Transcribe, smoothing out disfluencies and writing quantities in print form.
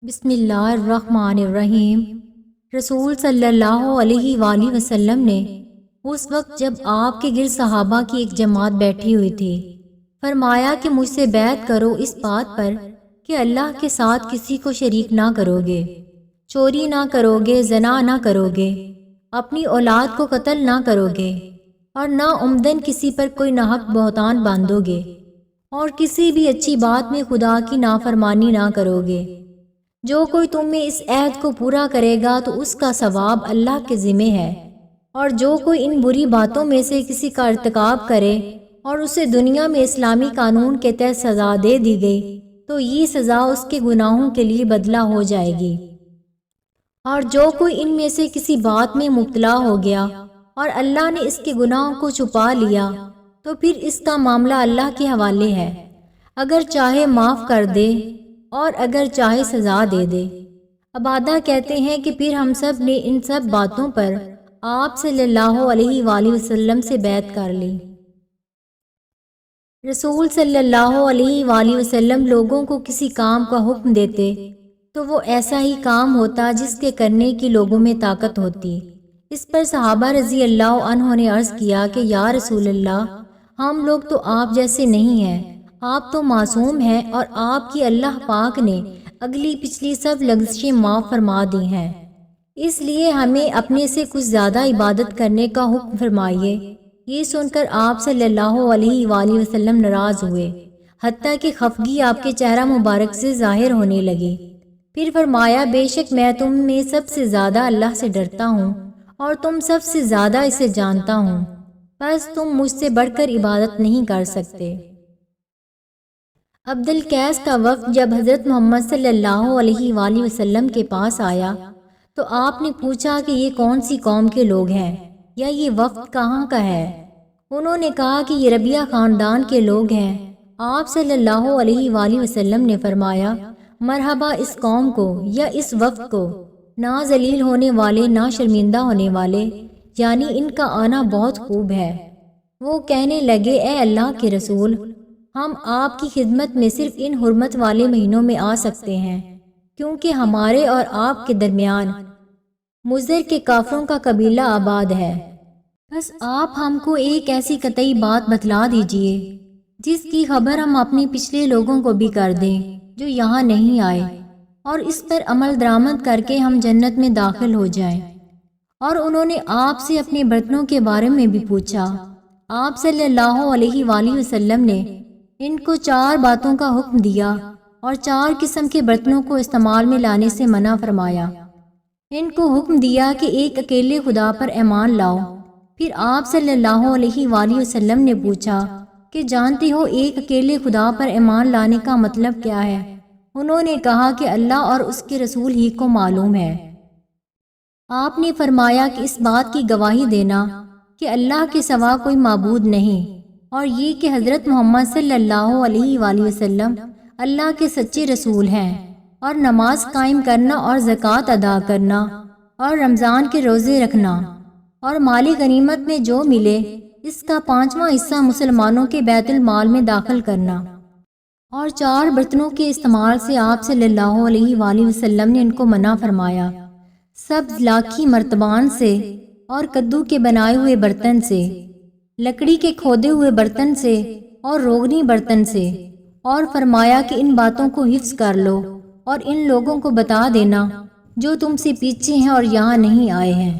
بسم اللہ الرحمن الرحیم۔ رسول صلی اللہ علیہ وآلہ وسلم نے اس وقت جب آپ کے گرد صحابہ کی ایک جماعت بیٹھی ہوئی تھی فرمایا کہ مجھ سے بیعت کرو اس بات پر کہ اللہ کے ساتھ کسی کو شریک نہ کرو گے، چوری نہ کرو گے، زنا نہ کرو گے، اپنی اولاد کو قتل نہ کرو گے، اور نہ عمدن کسی پر کوئی ناحق بہتان باندھو گے، اور کسی بھی اچھی بات میں خدا کی نافرمانی نہ کرو گے۔ جو کوئی تم میں اس عہد کو پورا کرے گا تو اس کا ثواب اللہ کے ذمہ ہے، اور جو کوئی ان بری باتوں میں سے کسی کا ارتکاب کرے اور اسے دنیا میں اسلامی قانون کے تحت سزا دے دی گئی تو یہ سزا اس کے گناہوں کے لیے بدلہ ہو جائے گی، اور جو کوئی ان میں سے کسی بات میں مبتلا ہو گیا اور اللہ نے اس کے گناہوں کو چھپا لیا تو پھر اس کا معاملہ اللہ کے حوالے ہے، اگر چاہے معاف کر دے اور اگر چاہے سزا دے دے۔ عبادہ کہتے ہیں کہ پھر ہم سب نے ان سب باتوں پر آپ صلی اللہ علیہ وآلہ وسلم سے بیعت کر لی۔ رسول صلی اللہ علیہ وآلہ وسلم لوگوں کو کسی کام کا حکم دیتے تو وہ ایسا ہی کام ہوتا جس کے کرنے کی لوگوں میں طاقت ہوتی۔ اس پر صحابہ رضی اللہ عنہ نے عرض کیا کہ یا رسول اللہ، ہم لوگ تو آپ جیسے نہیں ہیں، آپ تو معصوم ہیں اور آپ کی اللہ پاک نے اگلی پچھلی سب لغزشیں معاف فرما دی ہیں، اس لیے ہمیں اپنے سے کچھ زیادہ عبادت کرنے کا حکم فرمائیے۔ یہ سن کر آپ صلی اللہ علیہ وآلہ وسلم ناراض ہوئے، حتیٰ کہ خفگی آپ کے چہرہ مبارک سے ظاہر ہونے لگی۔ پھر فرمایا بے شک میں تم میں سب سے زیادہ اللہ سے ڈرتا ہوں اور تم سب سے زیادہ اسے جانتا ہوں، بس تم مجھ سے بڑھ کر عبادت نہیں کر سکتے۔ عبد القیس کا وفد جب حضرت محمد صلی اللہ علیہ وآلہ وسلم کے پاس آیا تو آپ نے پوچھا کہ یہ کون سی قوم کے لوگ ہیں یا یہ وفد کہاں کا ہے؟ انہوں نے کہا کہ یہ ربیہ خاندان کے لوگ ہیں۔ آپ صلی اللہ علیہ وآلہ وسلم نے فرمایا مرحبا اس قوم کو یا اس وفد کو، نہ ذلیل ہونے والے نہ شرمندہ ہونے والے، یعنی ان کا آنا بہت خوب ہے۔ وہ کہنے لگے اے اللہ کے رسول، ہم آپ کی خدمت میں صرف ان حرمت والے مہینوں میں آ سکتے ہیں کیونکہ ہمارے اور آپ کے درمیان مضر کے کافروں کا قبیلہ آباد ہے، بس آپ ہم کو ایک ایسی قطعی بات بتلا دیجئے جس کی خبر ہم اپنے پچھلے لوگوں کو بھی کر دیں جو یہاں نہیں آئے، اور اس پر عمل درآمد کر کے ہم جنت میں داخل ہو جائیں۔ اور انہوں نے آپ سے اپنے برتنوں کے بارے میں بھی پوچھا۔ آپ صلی اللہ علیہ وآلہ وسلم نے ان کو 4 باتوں کا حکم دیا اور 4 قسم کے برتنوں کو استعمال میں لانے سے منع فرمایا۔ ان کو حکم دیا کہ ایک اکیلے خدا پر ایمان لاؤ۔ پھر آپ صلی اللہ علیہ وآلہ وسلم نے پوچھا کہ جانتے ہو ایک اکیلے خدا پر ایمان لانے کا مطلب کیا ہے؟ انہوں نے کہا کہ اللہ اور اس کے رسول ہی کو معلوم ہے۔ آپ نے فرمایا کہ اس بات کی گواہی دینا کہ اللہ کے سوا کوئی معبود نہیں، اور یہ کہ حضرت محمد صلی اللہ علیہ وآلہ وسلم اللہ کے سچے رسول ہیں، اور نماز قائم کرنا اور زکوٰۃ ادا کرنا اور رمضان کے روزے رکھنا اور مال غنیمت میں جو ملے اس کا 5واں حصہ مسلمانوں کے بیت المال میں داخل کرنا، اور 4 برتنوں کے استعمال سے آپ صلی اللہ علیہ وآلہ وسلم نے ان کو منع فرمایا، سبز لاکھی مرتبان سے اور کدو کے بنائے ہوئے برتن سے، لکڑی کے کھودے ہوئے برتن سے اور روغنی برتن سے، اور فرمایا کہ ان باتوں کو حفظ کر لو اور ان لوگوں کو بتا دینا جو تم سے پیچھے ہیں اور یہاں نہیں آئے ہیں۔